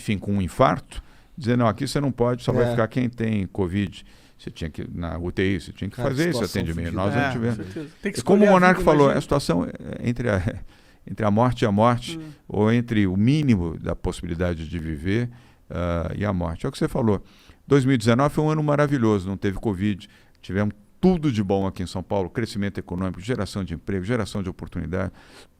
enfim, com um infarto, dizendo, não, aqui você não pode, só vai ficar quem tem Covid. Você tinha que, na UTI, você tinha que fazer esse atendimento. Nós não tivemos. Como o Monarca falou, a situação entre a morte e a morte, ou entre o mínimo da possibilidade de viver e a morte. É o que você falou. 2019 foi um ano maravilhoso, não teve Covid, tivemos tudo de bom aqui em São Paulo, crescimento econômico, geração de emprego, geração de oportunidade,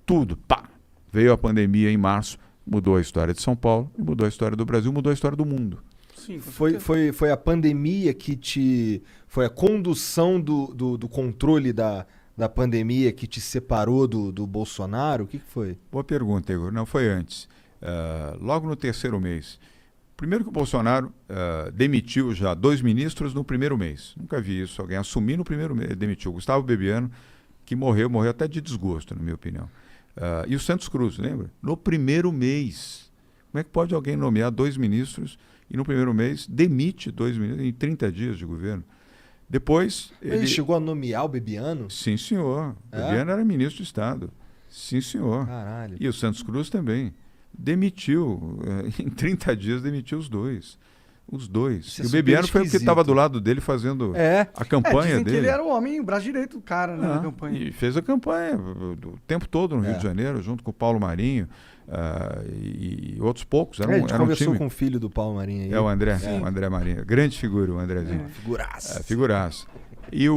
tudo, pá! Veio a pandemia em março, mudou a história de São Paulo, mudou a história do Brasil, mudou a história do mundo. Sim, foi a pandemia que foi a condução do controle da pandemia que te separou do Bolsonaro? O que foi? Boa pergunta, Igor. Não, foi antes. Logo no terceiro mês. Primeiro que o Bolsonaro demitiu já 2 ministros no primeiro mês. Nunca vi isso, alguém assumir no primeiro mês. Demitiu Gustavo Bebiano, que morreu até de desgosto, na minha opinião. E o Santos Cruz, lembra? No primeiro mês. Como é que pode alguém nomear 2 ministros e no primeiro mês demite 2 ministros em 30 dias de governo? Depois... Ele chegou a nomear o Bebiano? Sim, senhor. Bebiano era ministro de Estado. Sim, senhor. Caralho. E o Santos Cruz também. Demitiu, em 30 dias demitiu os 2. Os 2. E o Bebiano foi o que estava do lado dele fazendo a campanha dizem dele. Que ele era o homem, o braço direito do cara na campanha. E fez a campanha o tempo todo no Rio de Janeiro, junto com o Paulo Marinho e outros poucos. A gente conversou com o filho do Paulo Marinho aí. O André Marinho. Grande figura, o Andrezinho. Figuraça. Figuraça. E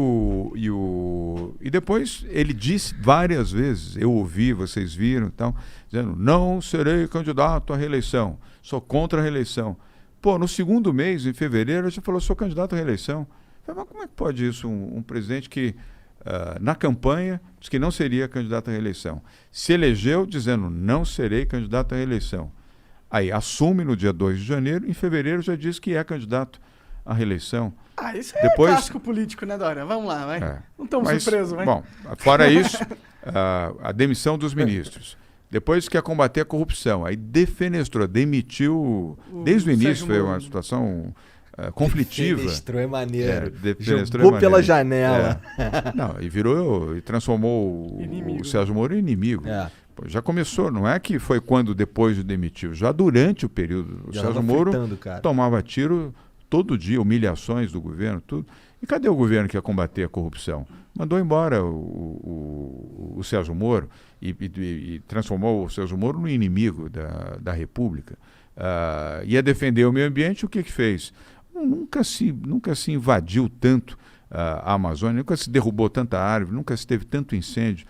depois ele disse várias vezes, eu ouvi, vocês viram, então, dizendo, não serei candidato à reeleição, sou contra a reeleição. Pô, no segundo mês, em fevereiro, ele já falou, sou candidato à reeleição. Falei, mas como é que pode isso, um presidente que na campanha disse que não seria candidato à reeleição, se elegeu dizendo, não serei candidato à reeleição. Aí assume no dia 2 de janeiro, em fevereiro já diz que é candidato à reeleição. Isso é clássico político, né, Dória? Vamos lá, vai. Não estamos surpresos, vai. Bom, fora isso, a demissão dos ministros. Depois quer combater a corrupção. Aí defenestrou, demitiu... Desde o início foi uma situação conflitiva. Defenestrou é maneiro. Jogou pela janela. E transformou o Sérgio Moro em inimigo. Pô, já começou, não é que foi quando depois de demitiu, já durante o período. O Sérgio Moro tomava tiro todo dia, humilhações do governo, tudo. E cadê o governo que ia combater a corrupção? Mandou embora o Sérgio Moro e transformou o Sérgio Moro no inimigo da República. Ia defender o meio ambiente, o que fez? Nunca se invadiu tanto a Amazônia, nunca se derrubou tanta árvore, nunca se teve tanto incêndio,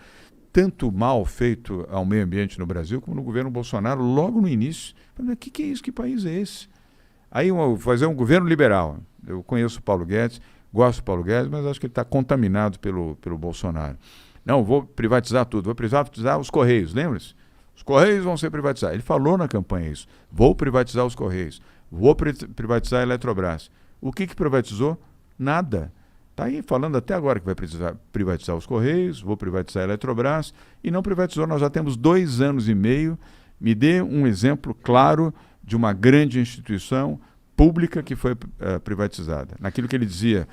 tanto mal feito ao meio ambiente no Brasil como no governo Bolsonaro, logo no início. O que é isso? Que país é esse? Aí fazer um governo liberal. Eu conheço o Paulo Guedes, gosto do Paulo Guedes, mas acho que ele está contaminado pelo Bolsonaro. Não, vou privatizar tudo, vou privatizar os Correios, lembra-se? Os Correios vão ser privatizados. Ele falou na campanha isso. Vou privatizar os Correios, vou privatizar a Eletrobras. O que privatizou? Nada. Está aí falando até agora que vai privatizar os Correios, vou privatizar a Eletrobras, e não privatizou. Nós já temos 2 anos e meio. Me dê um exemplo claro de uma grande instituição pública que foi privatizada. Naquilo que ele dizia,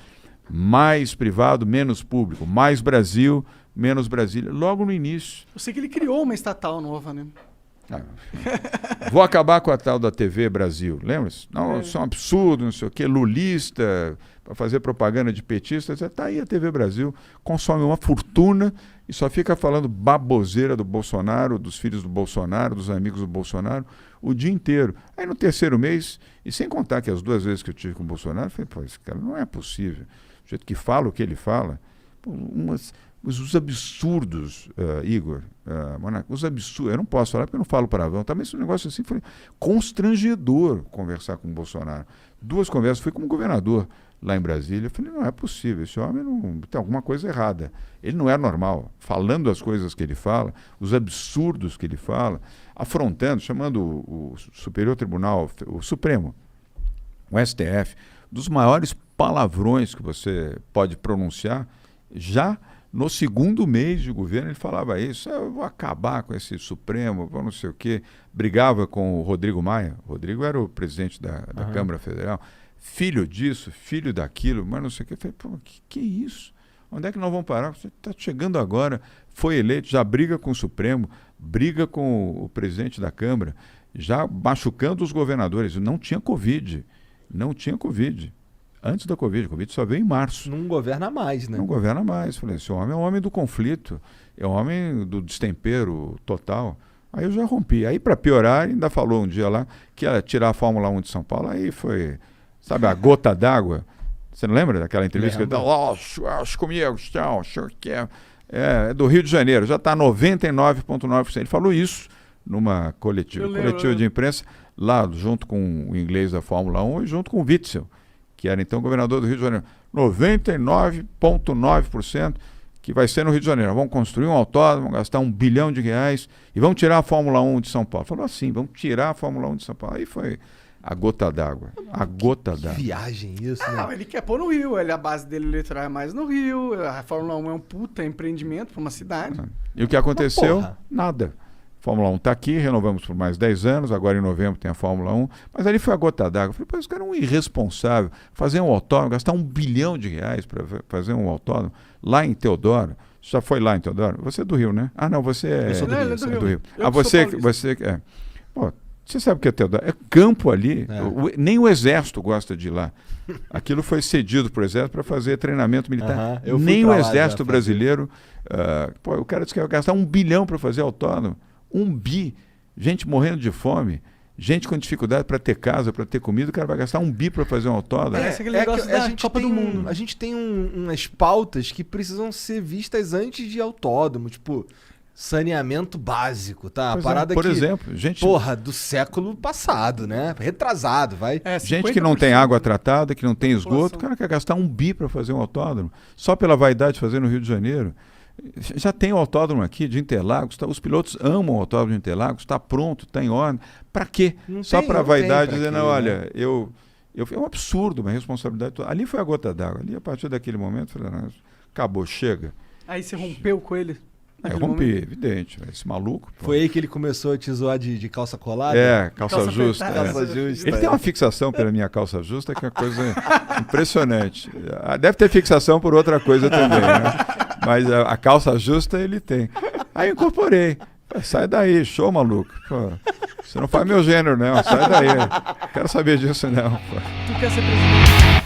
mais privado, menos público, mais Brasil, menos Brasília, logo no início. Eu sei que ele criou uma estatal nova, né? Vou acabar com a tal da TV Brasil, lembra-se? Não, isso é um absurdo, não sei o quê, lulista, para fazer propaganda de petista, está aí a TV Brasil, consome uma fortuna e só fica falando baboseira do Bolsonaro, dos filhos do Bolsonaro, dos amigos do Bolsonaro, o dia inteiro. Aí no terceiro mês, e sem contar que as 2 vezes que eu tive com o Bolsonaro, eu falei, pô, esse cara não é possível. O jeito que fala o que ele fala, os absurdos, Igor, os absurdos, eu não posso falar porque eu não falo palavrão, também esse negócio assim foi constrangedor conversar com o Bolsonaro. 2 conversas, fui como governador lá em Brasília, eu falei, não é possível, esse homem não tem alguma coisa errada, ele não é normal, falando as coisas que ele fala, os absurdos que ele fala, afrontando, chamando o Superior Tribunal, o Supremo, o STF, dos maiores palavrões que você pode pronunciar, já no segundo mês de governo ele falava isso, eu vou acabar com esse Supremo, vou não sei o quê, brigava com o Rodrigo Maia, o Rodrigo era o presidente da Câmara Federal, filho disso, filho daquilo, mas não sei o quê, eu falei, pô, que é isso? Onde é que nós vamos parar? Você está chegando agora, foi eleito, já briga com o Supremo, briga com o presidente da Câmara, já machucando os governadores. Não tinha Covid. Não tinha Covid. Antes da Covid. A Covid só veio em março. Não governa mais, né? Não governa mais. Falei, esse homem é um homem do conflito. É um homem do destempero total. Aí eu já rompi. Aí, para piorar, ainda falou um dia lá que ia tirar a Fórmula 1 de São Paulo. Aí foi, sabe, a gota d'água. Você não lembra daquela entrevista que ele deu? Acho comigo, tchau, acho que é do Rio de Janeiro, já está 99,9%. Ele falou isso numa coletiva de imprensa, lá junto com o inglês da Fórmula 1 e junto com o Witzel, que era então governador do Rio de Janeiro. 99,9% que vai ser no Rio de Janeiro. Vamos construir um autódromo, vamos gastar R$1 bilhão e vamos tirar a Fórmula 1 de São Paulo. Falou assim, vamos tirar a Fórmula 1 de São Paulo. Aí foi a gota d'água. A gota d'água. Viagem isso, né? Não, ele quer pôr no Rio. A base dele eleitoral é mais no Rio. A Fórmula 1 é um puta empreendimento para uma cidade. E o que aconteceu? Nada. A Fórmula 1 está aqui, renovamos por mais 10 anos, agora em novembro tem a Fórmula 1. Mas ali foi a gota d'água. Eu falei, pô, esse cara é um irresponsável. Fazer um autódromo, gastar R$1 bilhão para fazer um autódromo lá em Teodoro. Você já foi lá em Teodoro? Você é do Rio, né? Ah, não, você é, eu sou do Rio. Do Rio. Você é. Pô, você sabe o que é Teodoro? É campo ali. Nem o Exército gosta de ir lá. Aquilo foi cedido para o Exército para fazer treinamento militar. Nem o Exército brasileiro. O cara disse que ia gastar R$1 bilhão para fazer autódromo. 1 bi. Gente morrendo de fome. Gente com dificuldade para ter casa, para ter comida. O cara vai gastar 1 bi para fazer um autódromo. A gente Copa do Mundo. A gente tem umas pautas que precisam ser vistas antes de autódromo. Tipo, saneamento básico, tá? A parada por exemplo, gente... Porra, do século passado, né? Retrasado, vai. Gente que não tem água tratada, que não tem esgoto. O cara quer gastar 1 bi para fazer um autódromo. Só pela vaidade de fazer no Rio de Janeiro. Já tem o autódromo aqui de Interlagos, os pilotos amam o autódromo de Interlagos, está pronto, está em ordem. Para quê? Só para a vaidade, dizendo, olha, é um absurdo, uma responsabilidade. Ali foi a gota d'água. Ali, a partir daquele momento, falei, não, acabou, chega. Aí você rompeu com ele? Eu rompi, evidente. Esse maluco. Pô. Foi aí que ele começou a te zoar de calça colada? Calça justa. Calça justa. Ele tem uma fixação pela minha calça justa, que é uma coisa impressionante. Deve ter fixação por outra coisa também, né? Mas a calça justa ele tem. Aí eu incorporei. Sai daí, show, maluco. Pô, você não faz meu gênero, não. Sai daí. Não quero saber disso, não. Pô. Tu quer ser presidente?